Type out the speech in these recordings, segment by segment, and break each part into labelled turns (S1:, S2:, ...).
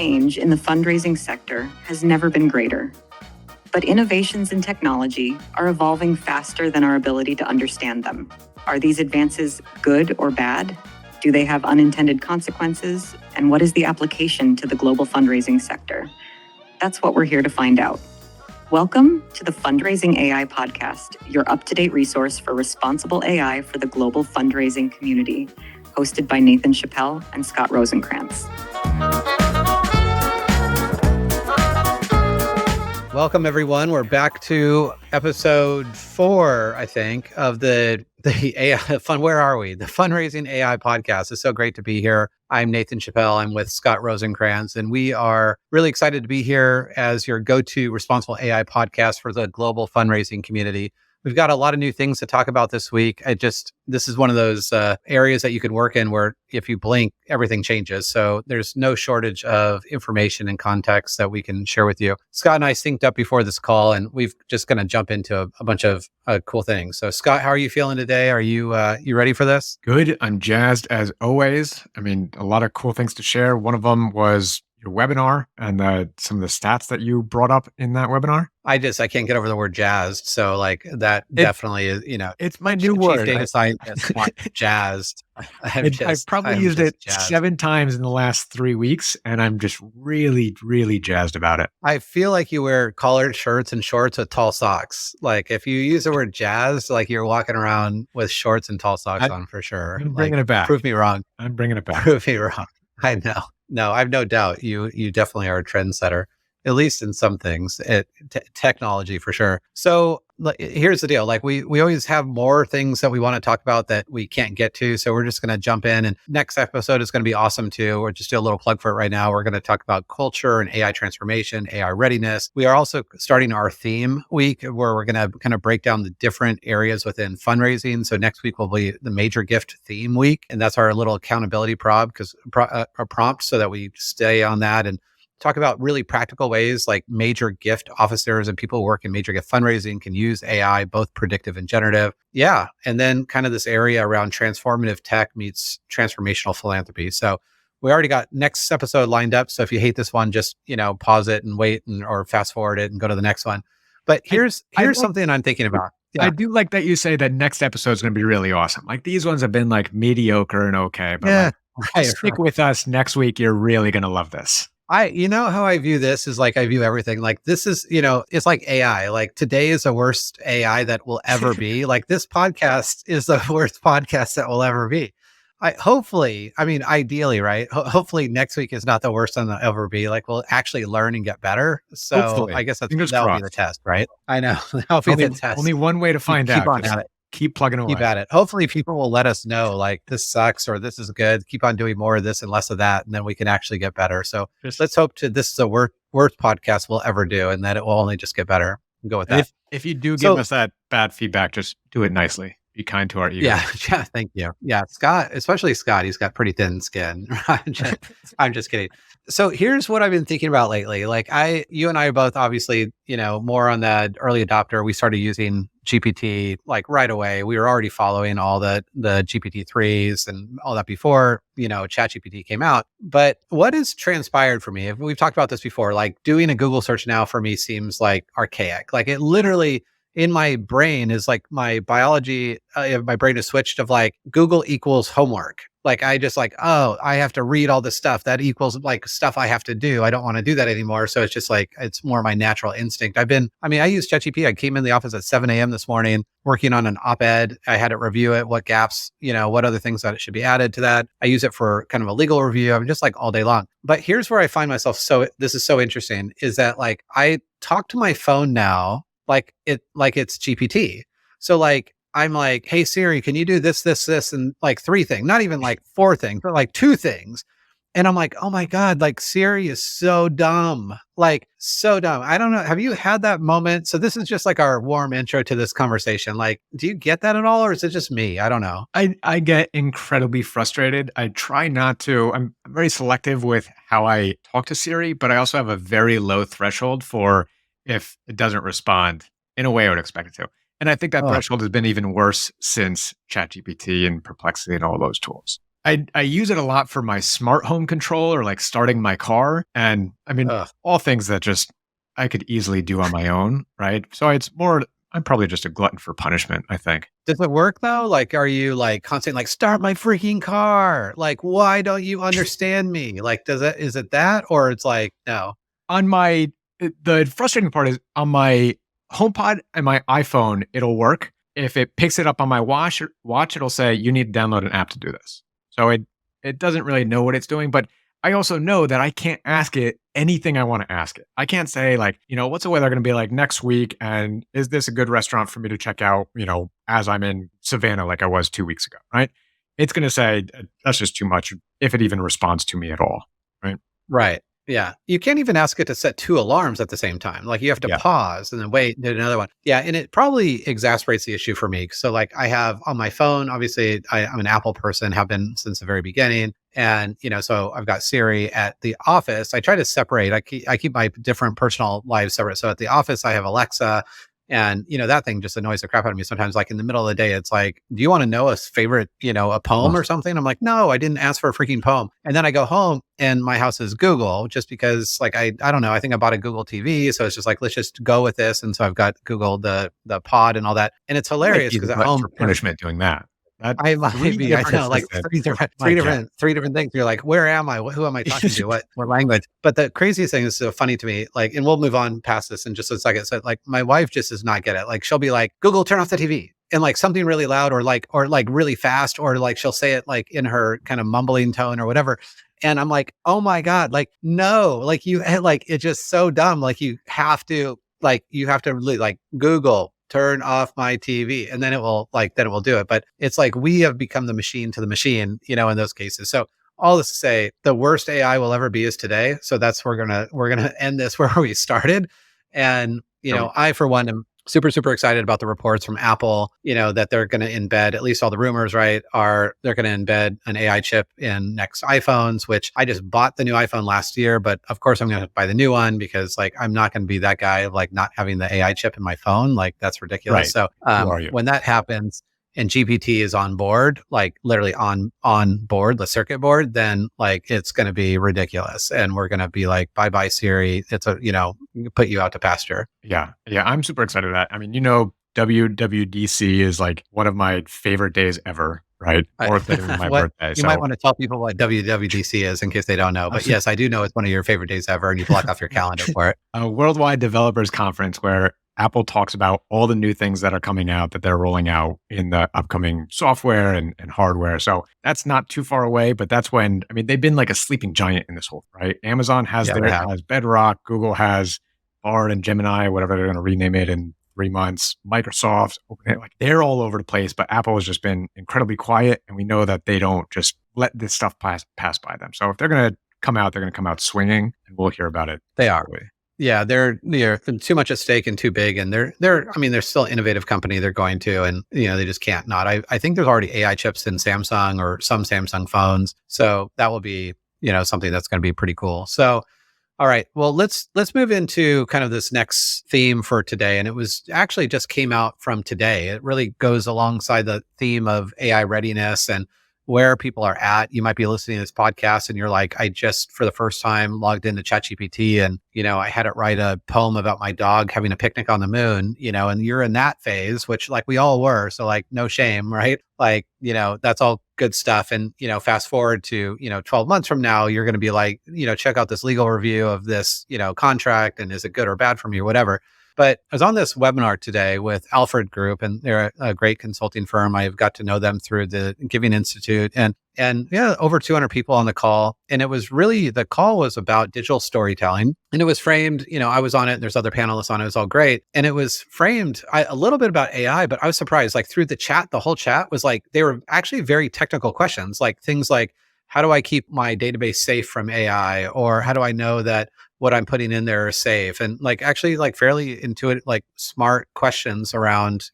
S1: change in the fundraising sector has never been greater. But innovations in technology are evolving faster than our ability to understand them. Are these advances good or bad? Do they have unintended consequences? And what is the application to the global fundraising sector? That's what we're here to find out. Welcome to the Fundraising AI podcast, your up-to-date resource for responsible AI for the global fundraising community, hosted by Nathan Chappell and Scott Rosenkrantz.
S2: Welcome, everyone. We're back to episode 4, I think, of the AI fun. Where are we? The Fundraising AI podcast. It's so great to be here. I'm Nathan Chappell. I'm with Scott Rosenkrantz, and we are really excited to be here as your go-to responsible AI podcast for the global fundraising community. We've got a lot of new things to talk about this week. This is one of those areas that you can work in where if you blink, everything changes. So there's no shortage of information and context that we can share with you. Scott and I synced up before this call, and we're just going to jump into a bunch of cool things. So Scott, how are you feeling today? Are you ready for this?
S3: Good. I'm jazzed as always. I mean, a lot of cool things to share. One of them was your webinar and some of the stats that you brought up in that webinar.
S2: I can't get over the word jazzed. So that definitely is,
S3: it's my new word.
S2: Chief data scientist, jazzed.
S3: I've probably used it jazzed 7 times in the last 3 weeks, and I'm just really, really jazzed about it.
S2: I feel like you wear collared shirts and shorts with tall socks. Like if you use the word jazzed, like you're walking around with shorts and tall socks on for sure.
S3: I'm bringing it back.
S2: Prove me wrong.
S3: I'm bringing it back.
S2: Prove me wrong. I know. No, I've no doubt you definitely are a trendsetter, at least in some things, technology for sure. So here's the deal. Like we always have more things that we want to talk about that we can't get to. So we're just going to jump in, and next episode is going to be awesome too. We're just do a little plug for it right now. We're going to talk about culture and AI transformation, AI readiness. We are also starting our theme week where we're going to kind of break down the different areas within fundraising. So next week will be the major gift theme week. And that's our little accountability prompt so that we stay on that and talk about really practical ways like major gift officers and people who work in major gift fundraising can use AI, both predictive and generative. Yeah. And then kind of this area around transformative tech meets transformational philanthropy. So we already got next episode lined up. So if you hate this one, just, pause it and wait or fast forward it and go to the next one. But here's something I'm thinking about.
S3: Yeah. I do like that you say that next episode is going to be really awesome. Like these ones have been like mediocre and okay, but stick with us next week. You're really going to love this.
S2: How I view this is like I view everything like this is, it's like AI. Like today is the worst AI that will ever be. Like this podcast is the worst podcast that will ever be. Ideally, right? Hopefully next week is not the worst one that'll ever be. Like we'll actually learn and get better. So hopefully. I guess that'll be the test, right? I know. That'll be the test.
S3: Only one way to find out.
S2: Keep on at it.
S3: Keep plugging away.
S2: Keep at it. Hopefully people will let us know like this sucks or this is good. Keep on doing more of this and less of that. And then we can actually get better. So let's hope this is the worst podcast we'll ever do and that it will only just get better. And go with that.
S3: If you do give us that bad feedback, just do it nicely. Be kind to our ego.
S2: Yeah, thank you. Yeah, Scott, especially Scott, he's got pretty thin skin. I'm just kidding. So here's what I've been thinking about lately. Like you and I are both obviously, more on that early adopter. We started using GPT like right away. We were already following all the GPT-3s and all that before, ChatGPT came out. But what has transpired for me, we've talked about this before, like doing a Google search now for me seems like archaic. Like it literally in my brain is like my biology, my brain is switched of like Google equals homework. Like I just like, I have to read all this stuff that equals like stuff I have to do. I don't want to do that anymore. So it's just like, it's more my natural instinct. I use ChatGPT. I came in the office at 7 a.m. this morning working on an op-ed. I had it review it, what gaps, what other things that it should be added to that. I use it for kind of a legal review. I'm just like all day long. But here's where I find myself. So this is so interesting is that like I talk to my phone now like it's GPT. So like I'm like, hey Siri, can you do this, and like 3 things, not even like 4 things, but like 2 things. And I'm like, oh my God, like Siri is so dumb, like so dumb. I don't know. Have you had that moment? So this is just like our warm intro to this conversation. Like, do you get that at all? Or is it just me? I don't know.
S3: I get incredibly frustrated. I try not to. I'm very selective with how I talk to Siri, but I also have a very low threshold for if it doesn't respond in a way I would expect it to. And I think that threshold has been even worse since ChatGPT and Perplexity and all those tools. I use it a lot for my smart home control or like starting my car. And I mean,
S2: Ugh.
S3: all things that just I could easily do on my own, right? So it's more, I'm probably just a glutton for punishment, I think.
S2: Does it work though? Like, are you like constantly like, start my freaking car? Like, why don't you understand me? Like, is it that? Or it's like, no.
S3: On my, the frustrating part is on my HomePod and my iPhone, it'll work. If it picks it up on my watch, it'll say you need to download an app to do this. So it doesn't really know what it's doing, but I also know that I can't ask it anything I want to ask it. I can't say like, what's the weather going to be like next week, and is this a good restaurant for me to check out, as I'm in Savannah like I was 2 weeks ago, right? It's going to say that's just too much if it even responds to me at all, right?
S2: Right. Yeah. You can't even ask it to set 2 alarms at the same time. Like you have to
S3: Yeah.
S2: pause and then wait and do another one. Yeah. And it probably exacerbates the issue for me. So like I have on my phone, obviously I'm an Apple person, have been since the very beginning. And, so I've got Siri at the office. I try to separate. I keep my different personal lives separate. So at the office, I have Alexa. And, that thing just annoys the crap out of me sometimes. Like in the middle of the day, it's like, do you want to know a favorite, a poem
S3: Ugh.
S2: or something? I'm like, no, I didn't ask for a freaking poem. And then I go home and my house is Google just because like, I don't know, I think I bought a Google TV. So it's just like, let's just go with this. And so I've got Google, the pod and all that. And it's hilarious because at home,
S3: for punishment doing that.
S2: I might be, I know, like three different things. You're like, where am I? Who am I talking to? What language? But the craziest thing is so funny to me, like, and we'll move on past this in just a second. So like my wife just does not get it. Like she'll be like, Google, turn off the TV. And like something really loud or like really fast, or like she'll say it like in her kind of mumbling tone or whatever. And I'm like, oh my God, like, no, like like, it's just so dumb. Like you have to really like Google, turn off my TV, and then it will do it. But it's like we have become the machine to the machine, in those cases. So all this to say, the worst AI will ever be is today. So that's we're gonna end this where we started. And I for one am super, super excited about the reports from Apple, that they're going to embed, at least all the rumors, right, are they're going to embed an AI chip in next iPhones, which I just bought the new iPhone last year, but of course I'm going to buy the new one because like, I'm not going to be that guy of like not having the AI chip in my phone. Like that's ridiculous.
S3: Right.
S2: So
S3: Who are you?
S2: when that happens and GPT is on board, like literally on board, the circuit board, then like it's going to be ridiculous. And we're going to be like, bye bye Siri. It's put you out to pasture.
S3: Yeah. Yeah. I'm super excited for that. I mean, WWDC is like one of my favorite days ever, right? Fourth day of my birthday.
S2: You might want to tell people what WWDC is in case they don't know. But yes, I do know it's one of your favorite days ever, and you block off your calendar for it.
S3: A worldwide developers conference where Apple talks about all the new things that are coming out that they're rolling out in the upcoming software and hardware. So that's not too far away, but that's when, I mean, they've been like a sleeping giant in this whole, right? Amazon has has Bedrock, Google has Bard and Gemini, whatever they're going to rename it in 3 months. Microsoft, like they're all over the place, but Apple has just been incredibly quiet. And we know that they don't just let this stuff pass by them. So if they're going to come out, they're going to come out swinging, and we'll hear about it.
S2: They are. Yeah, they're too much at stake and too big, and they're still an innovative company. They're going to, and they just can't not. I think there's already AI chips in Samsung or some Samsung phones, so that will be something that's going to be pretty cool. So, all right, well let's move into kind of this next theme for today, and it was actually just came out from today. It really goes alongside the theme of AI readiness and where people are at. You might be listening to this podcast and you're like, I just for the first time logged into ChatGPT and, I had it write a poem about my dog having a picnic on the moon, and you're in that phase, which like we all were. So like, no shame, right? Like, that's all good stuff. And, fast forward to, 12 months from now, you're going to be like, check out this legal review of this, contract, and is it good or bad for me or whatever. But I was on this webinar today with Alfred Group, and they're a great consulting firm. I've got to know them through the Giving Institute, and yeah, over 200 people on the call. And it was really, the call was about digital storytelling, and it was framed, I was on it and there's other panelists on it. It was all great. And it was framed a little bit about AI, but I was surprised, like through the chat, the whole chat was like, they were actually very technical questions, like things like, how do I keep my database safe from AI? Or how do I know that what I'm putting in there is safe? And like actually like fairly intuitive, like smart questions around,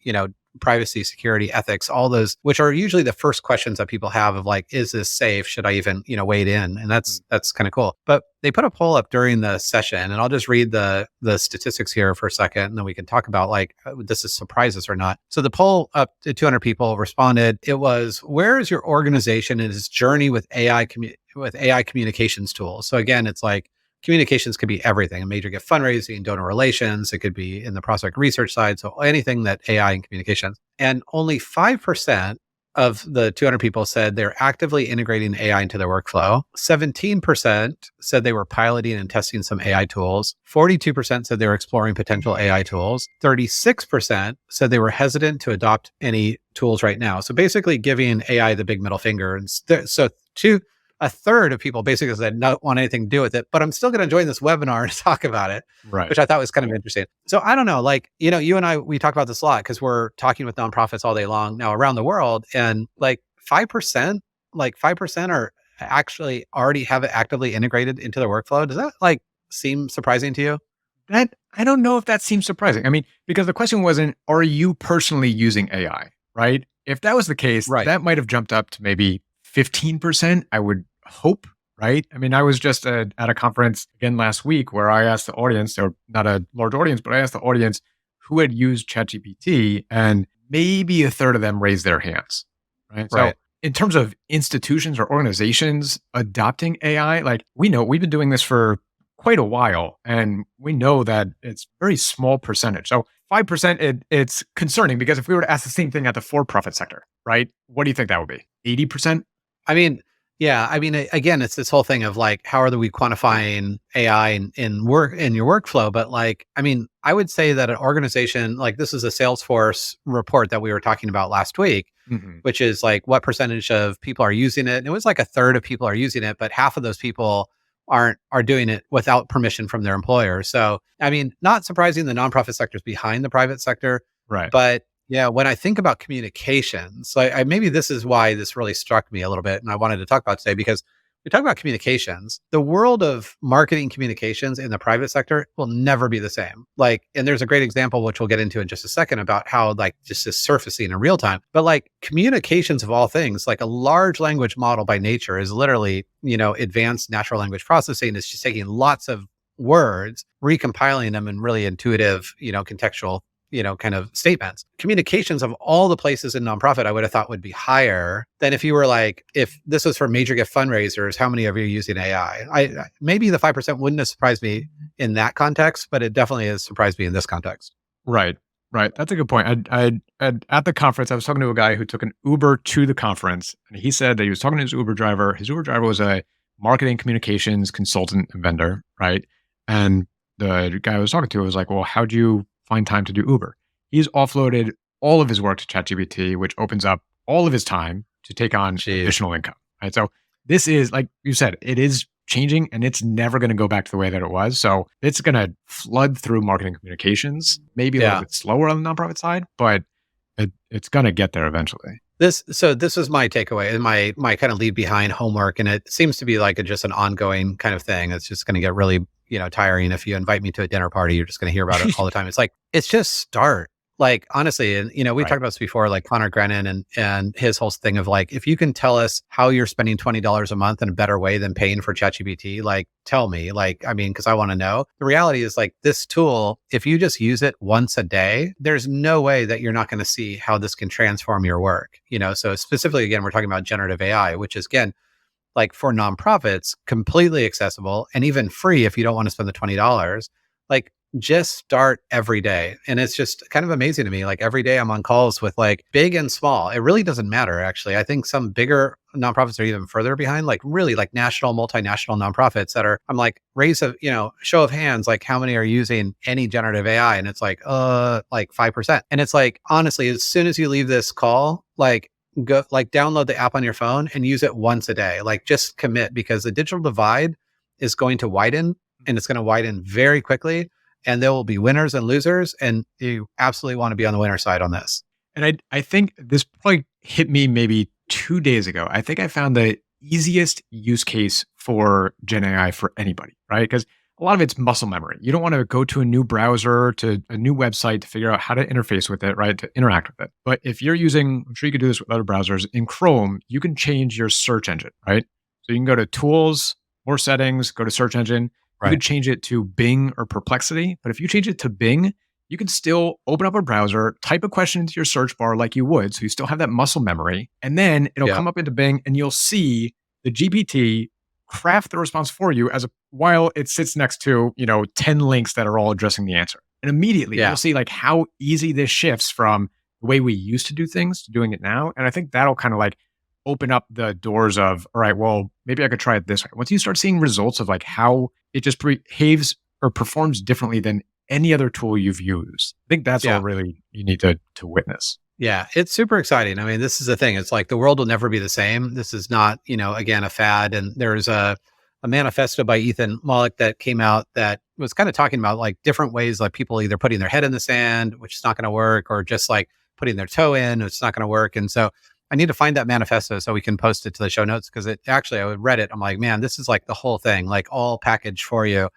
S2: privacy, security, ethics, all those, which are usually the first questions that people have of like, is this safe? Should I even, wade in? And that's kind of cool. But they put a poll up during the session, and I'll just read the statistics here for a second, and then we can talk about like, this is surprises or not. So the poll, up to 200 people responded. It was, where is your organization in its journey with AI communications tools? So again, it's like, communications could be everything. A major gift fundraising, donor relations. It could be in the prospect research side. So anything that AI and communications. And only 5% of the 200 people said they're actively integrating AI into their workflow. 17% said they were piloting and testing some AI tools. 42% said they were exploring potential AI tools. 36% said they were hesitant to adopt any tools right now. So basically giving AI the big middle finger. And a third of people basically said don't want anything to do with it, but I'm still going to join this webinar to talk about it,
S3: Right.
S2: which I thought was kind of interesting. So I don't know, like, you and I, we talk about this a lot because we're talking with nonprofits all day long now around the world, and like 5% are actually already have it actively integrated into their workflow. Does that like seem surprising to you?
S3: That I don't know if that seems surprising. I mean, because the question wasn't, are you personally using AI, right? If that was the case,
S2: Right.
S3: that might have jumped up to maybe 15%, I would hope, right? I mean, I was just at a conference again last week where I asked the audience, or not a large audience, but I asked the audience who had used ChatGPT, and maybe a third of them raised their hands, right? So
S2: Right.
S3: in terms of institutions or organizations adopting AI, like we know we've been doing this for quite a while, and we know that it's a very small percentage. So 5%, it's concerning, because if we were to ask the same thing at the for-profit sector, right? What do you think that would be? 80%?
S2: I mean, yeah. I mean, again, it's this whole thing of like, how are we quantifying AI in your workflow? But like, I mean, I would say that an organization like this is a Salesforce report that we were talking about last week, which is like what percentage of people are using it. And it was like a third of people are using it, but half of those people are doing it without permission from their employer. So, I mean, not surprising, the nonprofit sector is behind the private sector,
S3: Right.
S2: but yeah, when I think about communications, I maybe this is why this really struck me a little bit, and I wanted to talk about today, because we talk about communications. The world of marketing communications in the private sector will never be the same. Like, and there's a great example, which we'll get into in just a second, about how like just is surfacing in real time. But like communications of all things, like a large language model by nature is literally, advanced natural language processing. It's just taking lots of words, recompiling them in really intuitive, contextual kind of statements. Communications of all the places in nonprofit, I would have thought would be higher than if you were like, if this was for major gift fundraisers, how many of you are using AI? Maybe the 5% wouldn't have surprised me in that context, but it definitely has surprised me in this context.
S3: Right. That's a good point. At the conference, I was talking to a guy who took an Uber to the conference, and he said that he was talking to his Uber driver. His Uber driver was a marketing communications consultant and vendor, right? And the guy I was talking to was like, well, how'd you find time to do Uber? He's offloaded all of his work to ChatGPT, which opens up all of his time to take on additional income, right? So this is, like you said, it is changing, and it's never going to go back to the way that it was. So it's going to flood through marketing communications, maybe a little bit slower on the nonprofit side, but it's going to get there eventually.
S2: This is my takeaway and my kind of leave behind homework. And it seems to be like just an ongoing kind of thing. It's just going to get really, tiring. If you invite me to a dinner party, you're just going to hear about it all the time. It's like, it's just start. Like, honestly, and we talked about this before, like Connor Grennan and his whole thing of like, if you can tell us how you're spending $20 a month in a better way than paying for ChatGPT, like tell me, like, I mean, because I want to know. The reality is like this tool, if you just use it once a day, there's no way that you're not going to see how this can transform your work. So specifically, again, we're talking about generative AI, which is, again, like for nonprofits, completely accessible and even free if you don't want to spend the $20. Like, just start every day. And it's just kind of amazing to me. Like every day I'm on calls with like big and small. It really doesn't matter, actually. I think some bigger nonprofits are even further behind, like really like national, multinational nonprofits that are, I'm like, raise a, show of hands, like how many are using any generative AI? And it's like 5%. And it's like, honestly, as soon as you leave this call, like go, like download the app on your phone and use it once a day. Like just commit, because the digital divide is going to widen, and it's going to widen very quickly. And there will be winners and losers, and you absolutely want to be on the winner side on this.
S3: And I think this probably hit me maybe 2 days ago. I think I found the easiest use case for Gen AI for anybody, right? Because a lot of it's muscle memory. You don't want to go to a new browser, to a new website to figure out how to interface with it, right? To interact with it. But if you're using, I'm sure you could do this with other browsers. In Chrome, you can change your search engine, right? So you can go to tools, more settings, go to search engine. You
S2: Right.
S3: could change it to Bing or Perplexity. But if you change it to Bing, you can still open up a browser, type a question into your search bar like you would. So you still have that muscle memory. And then it'll
S2: Yeah.
S3: come up into Bing and you'll see the GPT craft the response for you while it sits next to, 10 links that are all addressing the answer. And immediately
S2: Yeah.
S3: you'll see like how easy this shifts from the way we used to do things to doing it now. And I think that'll kind of like open up the doors of, all right, well, maybe I could try it this way. Once you start seeing results of like how it just behaves or performs differently than any other tool you've used, I think that's
S2: Yeah.
S3: all really you need to witness.
S2: Yeah, it's super exciting. I mean, this is the thing. It's like the world will never be the same. This is not, again, a fad. And there's a manifesto by Ethan Mollick that came out that was kind of talking about like different ways, like people either putting their head in the sand, which is not going to work, or just like putting their toe in, which is not going to work. And so I need to find that manifesto so we can post it to the show notes, because I read it. I'm like, man, this is like the whole thing, like all packaged for you.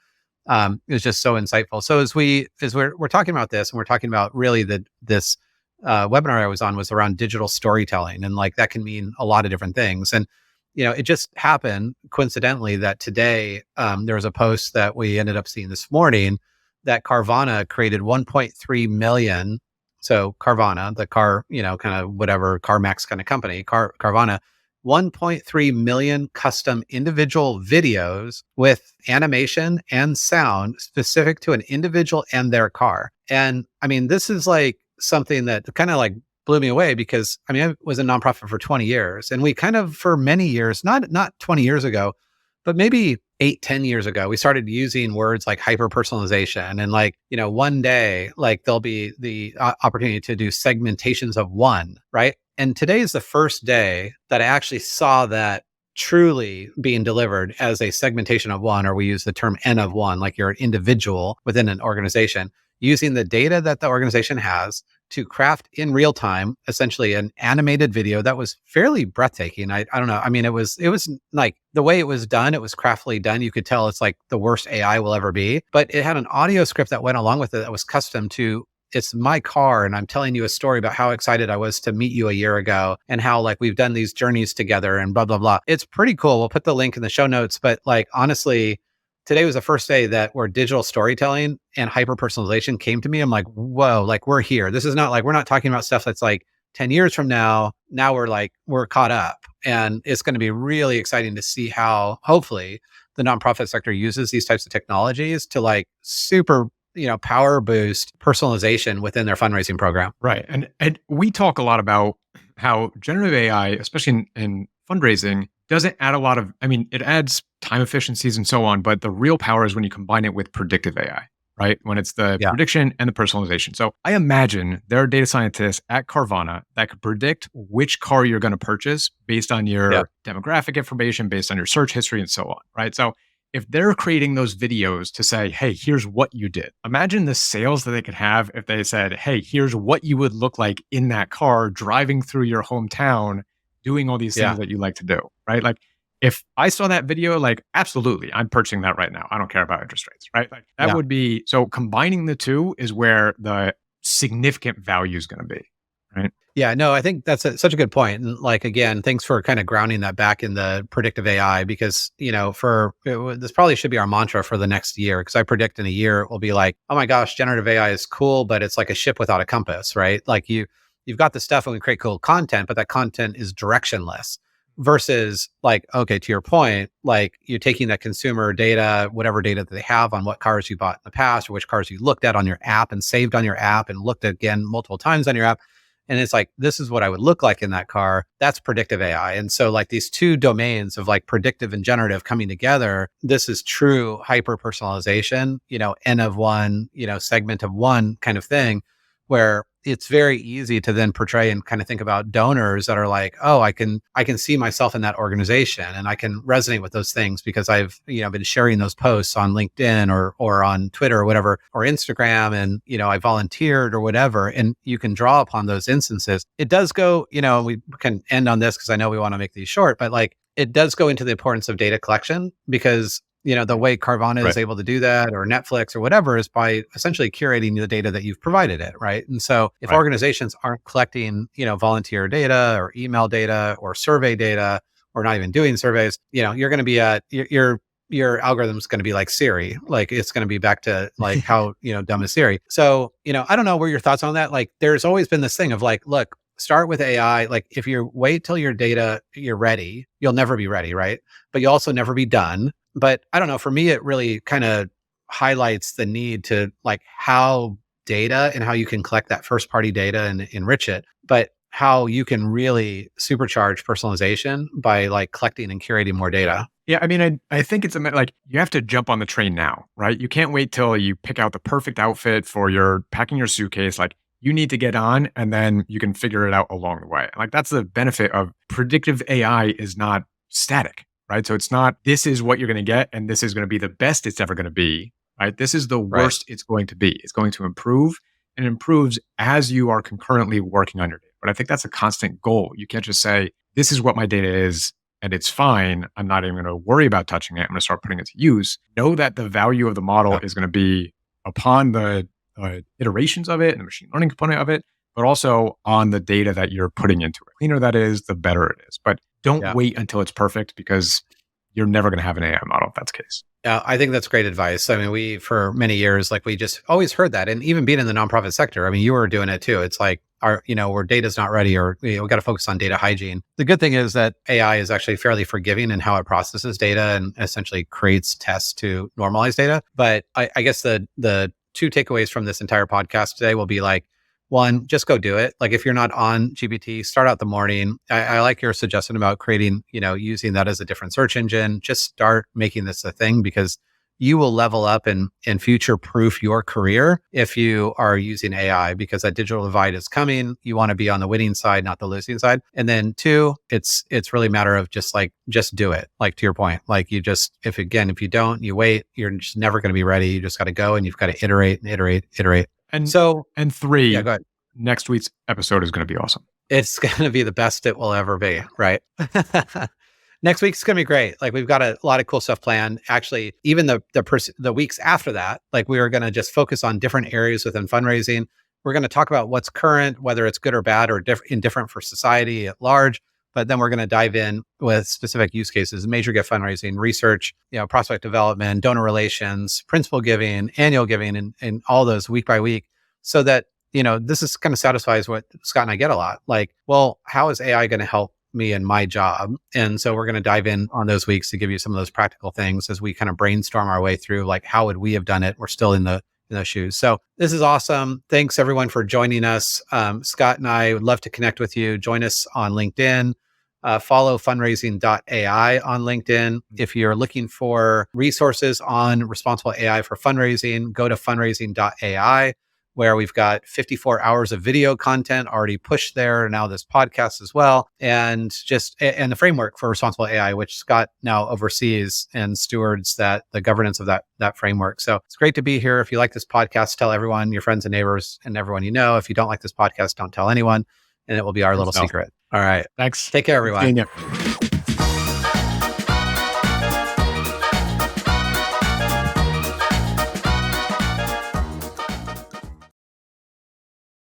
S2: It was just so insightful. So as we're talking about this, and we're talking about really this webinar I was on was around digital storytelling, and like that can mean a lot of different things. And it just happened coincidentally that today there was a post that we ended up seeing this morning that Carvana created 1.3 million. So Carvana, the car, kind of whatever CarMax kind of company, Carvana, 1.3 million custom individual videos with animation and sound specific to an individual and their car. And I mean, this is like something that kind of like blew me away, because I mean, I was a nonprofit for 20 years, and we kind of, for many years, not 20 years ago, but maybe 8-10 years ago, we started using words like hyper personalization, and like, one day, like there'll be the opportunity to do segmentations of one, right? And today is the first day that I actually saw that truly being delivered as a segmentation of one, or we use the term N of one, like you're an individual within an organization, using the data that the organization has to craft in real time, essentially an animated video that was fairly breathtaking. I don't know. I mean, it was like the way it was done, it was craftily done. You could tell it's like the worst AI will ever be, but it had an audio script that went along with it that was custom to, it's my car, and I'm telling you a story about how excited I was to meet you a year ago, and how like we've done these journeys together and blah, blah, blah. It's pretty cool. We'll put the link in the show notes, but like, honestly, today was the first day that where digital storytelling and hyper personalization came to me. I'm like, whoa, like we're here. This is not like, we're not talking about stuff that's like 10 years from now. Now we're caught up, and it's going to be really exciting to see how hopefully the nonprofit sector uses these types of technologies to like super, power boost personalization within their fundraising program.
S3: Right. And we talk a lot about how generative AI, especially in fundraising, doesn't add a lot of, I mean, it adds time efficiencies and so on, but the real power is when you combine it with predictive AI, right? When it's the prediction and the personalization. So I imagine there are data scientists at Carvana that could predict which car you're going to purchase based on your demographic information, based on your search history and so on, right? So if they're creating those videos to say, hey, here's what you did, imagine the sales that they could have if they said, hey, here's what you would look like in that car driving through your hometown, doing all these things that you like to do, right? Like if I saw that video, like absolutely, I'm purchasing that right now. I don't care about interest rates, right? Like that would be, so combining the two is where the significant value is going to be, right?
S2: Yeah, no, I think that's such a good point. And like, again, thanks for kind of grounding that back in the predictive AI, because, this probably should be our mantra for the next year. Because I predict in a year, it will be like, oh my gosh, generative AI is cool, but it's like a ship without a compass, right? Like you've got the stuff and we create cool content, but that content is directionless. Versus like, okay, to your point, like you're taking that consumer data, whatever data that they have on what cars you bought in the past, or which cars you looked at on your app and saved on your app and looked at again multiple times on your app. And it's like, this is what I would look like in that car. That's predictive AI. And so like these two domains of like predictive and generative coming together, this is true hyper personalization, N of one, segment of one kind of thing, where it's very easy to then portray and kind of think about donors that are like, oh, I can see myself in that organization, and I can resonate with those things because I've, been sharing those posts on LinkedIn or on Twitter or whatever, or Instagram, and, I volunteered or whatever. And you can draw upon those instances. It does go, we can end on this because I know we want to make these short, but like it does go into the importance of data collection, because the way Carvana is able to do that, or Netflix or whatever, is by essentially curating the data that you've provided it, right? And so if organizations aren't collecting, volunteer data or email data or survey data, or not even doing surveys, you're going to be your algorithm's going to be like Siri. Like it's going to be back to like how, dumb is Siri. So, I don't know where your thoughts on that. Like there's always been this thing of like, look, start with AI. Like if you wait till you're ready, you'll never be ready, right? But you'll also never be done. But I don't know, for me, it really kind of highlights the need to like how data and how you can collect that first party data and enrich it, but how you can really supercharge personalization by like collecting and curating more data.
S3: Yeah, I mean, I think it's like you have to jump on the train now, right? You can't wait till you pick out the perfect outfit for your packing your suitcase. Like you need to get on and then you can figure it out along the way. Like that's the benefit of predictive AI is not static, right? So it's not, this is what you're going to get and this is going to be the best it's ever going to be, right? This is the worst it's going to be. It's going to improve and improves as you are concurrently working on your data. But I think that's a constant goal. You can't just say, this is what my data is and it's fine. I'm not even going to worry about touching it. I'm going to start putting it to use. Know that the value of the model is going to be upon the iterations of it and the machine learning component of it, but also on the data that you're putting into it. The cleaner that is, the better it is. But don't wait until it's perfect because you're never going to have an AI model if that's the case.
S2: Yeah, I think that's great advice. I mean, we, for many years, like we just always heard that. And even being in the nonprofit sector, I mean, you were doing it too. It's like, where data's not ready, or we got to focus on data hygiene. The good thing is that AI is actually fairly forgiving in how it processes data and essentially creates tests to normalize data. But I guess the two takeaways from this entire podcast today will be like, one, just go do it. Like if you're not on GPT, start out the morning. I like your suggestion about creating, using that as a different search engine. Just start making this a thing, because you will level up and future proof your career if you are using AI, because that digital divide is coming. You want to be on the winning side, not the losing side. And then two, it's really a matter of just do it. Like to your point, like if you don't, you wait, you're just never going to be ready. You just got to go and you've got to iterate.
S3: And three,
S2: go ahead.
S3: Next week's episode is going to be awesome.
S2: It's going to be the best it will ever be, right? Next week's going to be great. Like we've got a lot of cool stuff planned. Actually, even the weeks after that, like we are going to just focus on different areas within fundraising. We're going to talk about what's current, whether it's good or bad or indifferent for society at large. But then we're going to dive in with specific use cases: major gift fundraising, research, prospect development, donor relations, principal giving, annual giving, and all those week by week, so that this is kind of satisfies what Scott and I get a lot. Like, well, how is AI going to help me in my job? And so we're going to dive in on those weeks to give you some of those practical things as we kind of brainstorm our way through, like, how would we have done it? We're still in those shoes. So this is awesome. Thanks everyone for joining us. Scott and I would love to connect with you. Join us on LinkedIn. Follow fundraising.ai on LinkedIn. If you're looking for resources on responsible AI for fundraising, go to fundraising.ai, where we've got 54 hours of video content already pushed there. Now this podcast as well. And the framework for responsible AI, which Scott now oversees and stewards the governance of that framework. So it's great to be here. If you like this podcast, tell everyone, your friends and neighbors and everyone you know. If you don't like this podcast, don't tell anyone. And it will be our little secret. All right.
S3: Thanks.
S2: Take care, everyone.